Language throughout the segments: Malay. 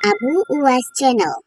Abu Uwas Channel.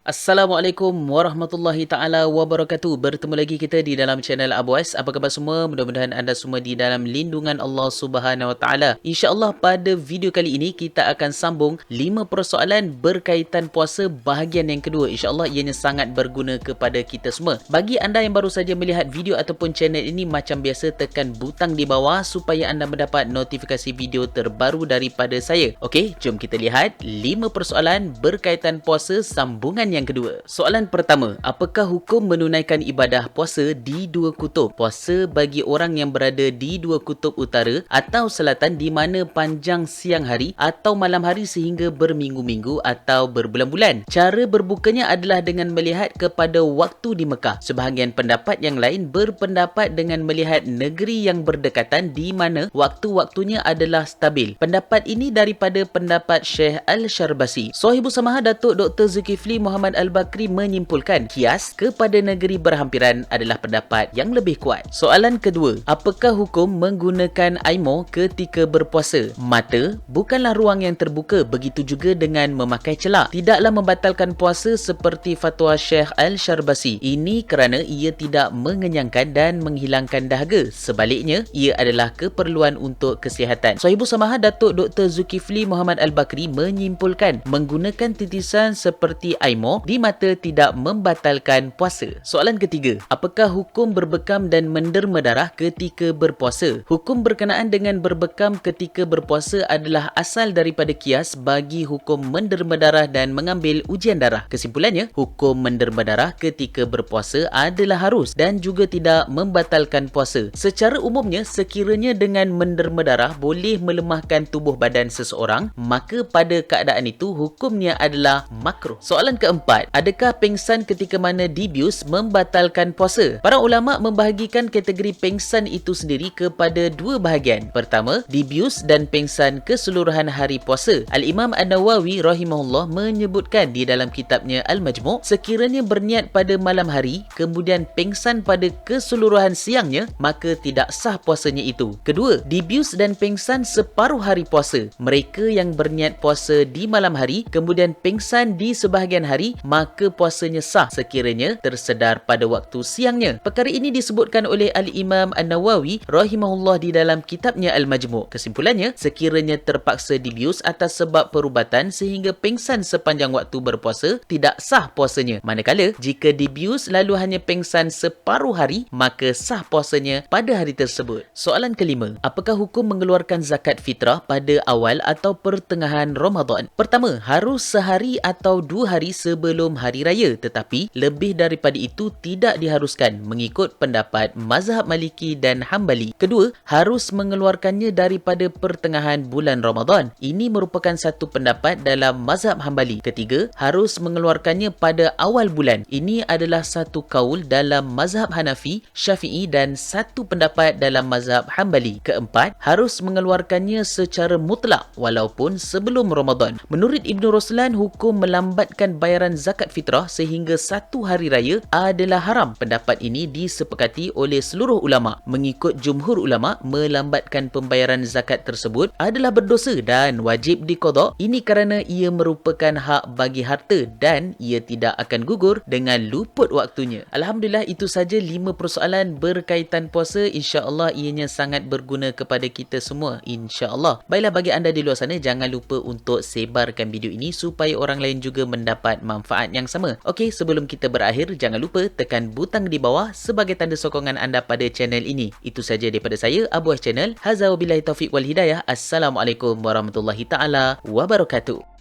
Assalamualaikum warahmatullahi taala wabarakatuh. Bertemu lagi kita di dalam channel Abu Ais. Apa khabar semua? Mudah-mudahan anda semua di dalam lindungan Allah Subhanahu Wa Taala. Insya-Allah pada video kali ini kita akan sambung 5 persoalan berkaitan puasa bahagian yang kedua. Insya-Allah ianya sangat berguna kepada kita semua. Bagi anda yang baru saja melihat video ataupun channel ini, macam biasa tekan butang di bawah supaya anda mendapat notifikasi video terbaru daripada saya. Okey, jom kita lihat 5 persoalan berkaitan puasa sambungan yang kedua. Soalan pertama, apakah hukum menunaikan ibadah puasa di dua kutub? Puasa bagi orang yang berada di dua kutub utara atau selatan, di mana panjang siang hari atau malam hari sehingga berminggu-minggu atau berbulan-bulan. Cara berbukanya adalah dengan melihat kepada waktu di Mekah. Sebahagian pendapat yang lain berpendapat dengan melihat negeri yang berdekatan di mana waktu-waktunya adalah stabil. Pendapat ini daripada pendapat Syekh Al-Syarbasi. Sahibus Samaha Datuk Dr. Zulkifli Muhammad Al-Bakri menyimpulkan kias kepada negeri berhampiran adalah pendapat yang lebih kuat. Soalan kedua, apakah hukum menggunakan aimau ketika berpuasa? Mata bukanlah ruang yang terbuka, begitu juga dengan memakai celak. Tidaklah membatalkan puasa seperti fatwa Syekh Al-Syarbasi. Ini kerana ia tidak mengenyangkan dan menghilangkan dahaga. Sebaliknya, ia adalah keperluan untuk kesihatan. Sahibus Samaha Datuk Dr. Zulkifli Muhammad Al-Bakri menyimpulkan menggunakan titisan seperti aimau di mata tidak membatalkan puasa. Soalan ketiga, apakah hukum berbekam dan menderma darah ketika berpuasa? Hukum berkenaan dengan berbekam ketika berpuasa adalah asal daripada kias bagi hukum menderma darah dan mengambil ujian darah. Kesimpulannya, hukum menderma darah ketika berpuasa adalah harus dan juga tidak membatalkan puasa. Secara umumnya, sekiranya dengan menderma darah boleh melemahkan tubuh badan seseorang, maka pada keadaan itu hukumnya adalah makruh. Soalan keempat, adakah pengsan ketika mana dibius membatalkan puasa? Para ulama membahagikan kategori pengsan itu sendiri kepada dua bahagian. Pertama, dibius dan pengsan keseluruhan hari puasa. Al-Imam An-Nawawi rahimahullah menyebutkan di dalam kitabnya Al-Majmu', sekiranya berniat pada malam hari kemudian pengsan pada keseluruhan siangnya, maka tidak sah puasanya itu. Kedua, dibius dan pengsan separuh hari puasa. Mereka yang berniat puasa di malam hari kemudian pengsan di sebahagian hari, maka puasanya sah sekiranya tersedar pada waktu siangnya. Perkara ini disebutkan oleh Al-Imam An-Nawawi rahimahullah di dalam kitabnya Al-Majmu'. Kesimpulannya, sekiranya terpaksa dibius atas sebab perubatan sehingga pengsan sepanjang waktu berpuasa, tidak sah puasanya. Manakala, jika dibius lalu hanya pengsan separuh hari, maka sah puasanya pada hari tersebut. Soalan kelima, apakah hukum mengeluarkan zakat fitrah pada awal atau pertengahan Ramadan? Pertama, harus sehari atau 2 hari sebelum hari raya, tetapi lebih daripada itu tidak diharuskan mengikut pendapat mazhab Maliki dan Hambali. Kedua, harus mengeluarkannya daripada pertengahan bulan Ramadan. Ini merupakan satu pendapat dalam mazhab Hambali. Ketiga, harus mengeluarkannya pada awal bulan. Ini adalah satu kaul dalam mazhab Hanafi, Syafi'i dan satu pendapat dalam mazhab Hambali. Keempat, harus mengeluarkannya secara mutlak walaupun sebelum Ramadan. Menurut Ibn Ruslan, hukum melambatkan bayaran zakat fitrah sehingga satu hari raya adalah haram. Pendapat ini disepakati oleh seluruh ulama. Mengikut jumhur ulama, melambatkan pembayaran zakat tersebut adalah berdosa dan wajib diqada. Ini kerana ia merupakan hak bagi harta dan ia tidak akan gugur dengan luput waktunya. Alhamdulillah, itu saja 5 persoalan berkaitan puasa. InsyaAllah ianya sangat berguna kepada kita semua, InsyaAllah. Baiklah, bagi anda di luar sana, jangan lupa untuk sebarkan video ini supaya orang lain juga mendapat manfaat yang sama. Okey, sebelum kita berakhir, jangan lupa tekan butang di bawah sebagai tanda sokongan anda pada channel ini. Itu saja daripada saya, Abu Ais Channel. Haza wabillahi taufiq wal hidayah. Assalamualaikum warahmatullahi taala wabarakatuh.